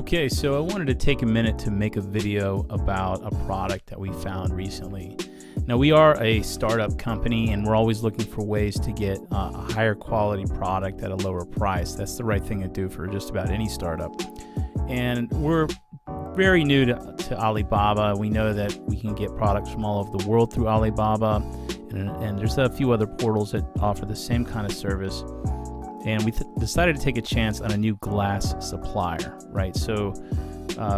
Okay, so I wanted to take a minute to make a video about a product that we found recently. Now, we are a startup company and we're always looking for ways to get a higher quality product at a lower price. That's the right thing to do for just about any startup. And we're very new to Alibaba. We know that we can get products from all over the world through Alibaba, and there's a few other portals that offer the same kind of service. And we decided to take a chance on a new glass supplier, right? So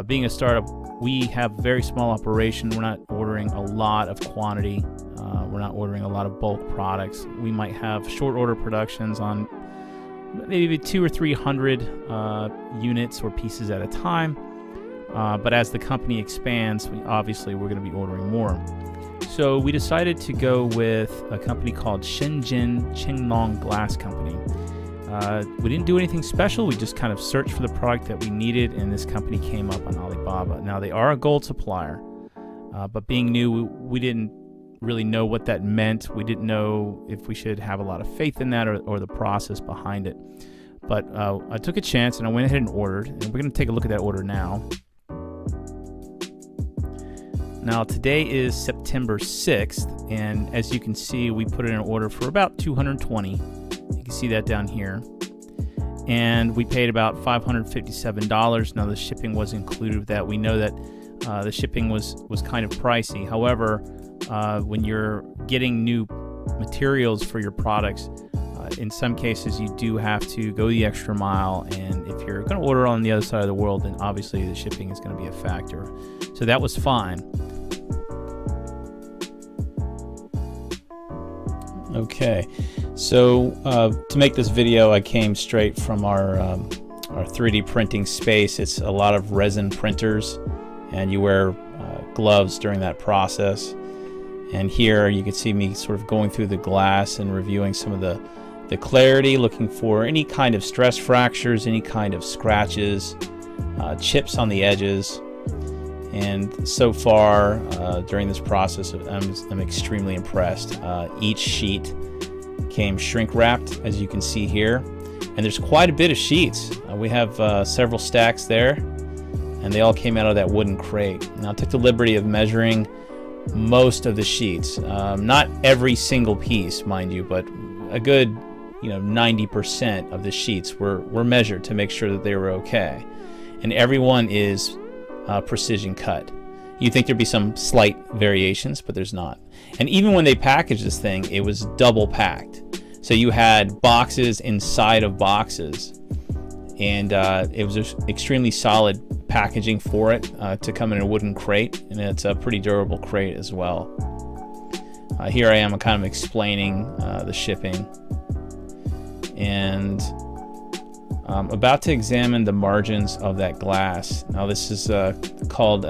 being a startup, we have a very small operation. We're not ordering a lot of quantity. We're not ordering a lot of bulk products. We might have short order productions on maybe 200 or 300 units or pieces at a time. But as the company expands, obviously we're going to be ordering more. So we decided to go with a company called Zhenzhen Chenglong Glass Company. We didn't do anything special. We just kind of searched for the product that we needed, and this company came up on Alibaba. Now, they are a gold supplier, but being new, we didn't really know what that meant. We didn't know if we should have a lot of faith in that or the process behind it. But I took a chance, and I went ahead and ordered, and we're going to take a look at that order now. Now, today is September 6th, and as you can see, we put in an order for about 220. You can see that down here. And we paid about $557. Now, the shipping was included with that. We know that the shipping was kind of pricey. However, when you're getting new materials for your products, in some cases you do have to go the extra mile. And if you're going to order on the other side of the world, then obviously the shipping is going to be a factor. So that was fine. Okay, so to make this video, I came straight from our 3D printing space. It's a lot of resin printers, and you wear gloves during that process. And here you can see me sort of going through the glass and reviewing some of the clarity, looking for any kind of stress fractures, any kind of scratches, chips on the edges. And so far during this process, I'm extremely impressed. Each sheet came shrink wrapped, as you can see here, and there's quite a bit of sheets. We have several stacks there, and they all came out of that wooden crate. Now, I took the liberty of measuring most of the sheets. Not every single piece, mind you, but a good 90% of the sheets were measured to make sure that they were okay. And every one is precision cut. You think there'd be some slight variations, but there's not. And even when they packaged this thing, it was double packed. So you had boxes inside of boxes, and it was just extremely solid packaging for it to come in a wooden crate, and it's a pretty durable crate as well. Here I am kind of explaining the shipping, and I'm about to examine the margins of that glass. Now, this is called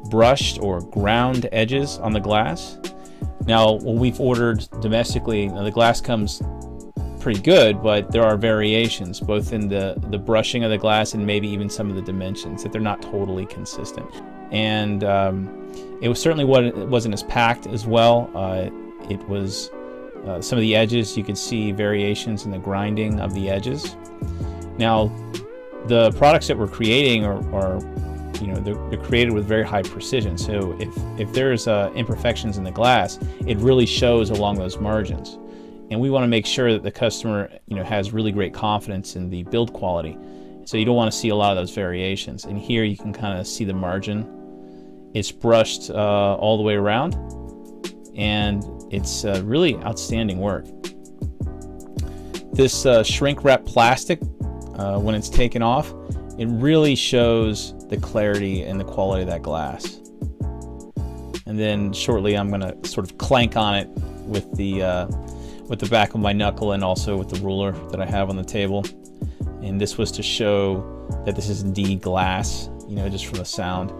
brushed or ground edges on the glass. Now, when we've ordered domestically, the glass comes pretty good, but there are variations both in the brushing of the glass and maybe even some of the dimensions, that they're not totally consistent. And it was certainly wasn't as packed as well. It was some of the edges, you could see variations in the grinding of the edges. Now, the products that we're creating are they're created with very high precision. So if there's imperfections in the glass, it really shows along those margins. And we want to make sure that the customer has really great confidence in the build quality. So you don't want to see a lot of those variations. And here you can kind of see the margin. It's brushed all the way around, and it's really outstanding work. This shrink wrap plastic, when it's taken off, it really shows the clarity and the quality of that glass. And then shortly I'm going to sort of clank on it with the back of my knuckle, and also with the ruler that I have on the table. And this was to show that this is indeed glass, just from the sound,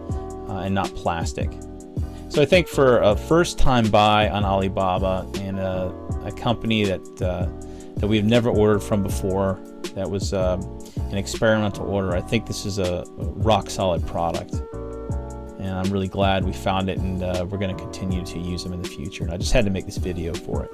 and not plastic. So I think for a first-time buy on Alibaba, and a company that we've never ordered from before, that was an experimental order, I think this is a rock-solid product. And I'm really glad we found it, and we're going to continue to use them in the future. And I just had to make this video for it.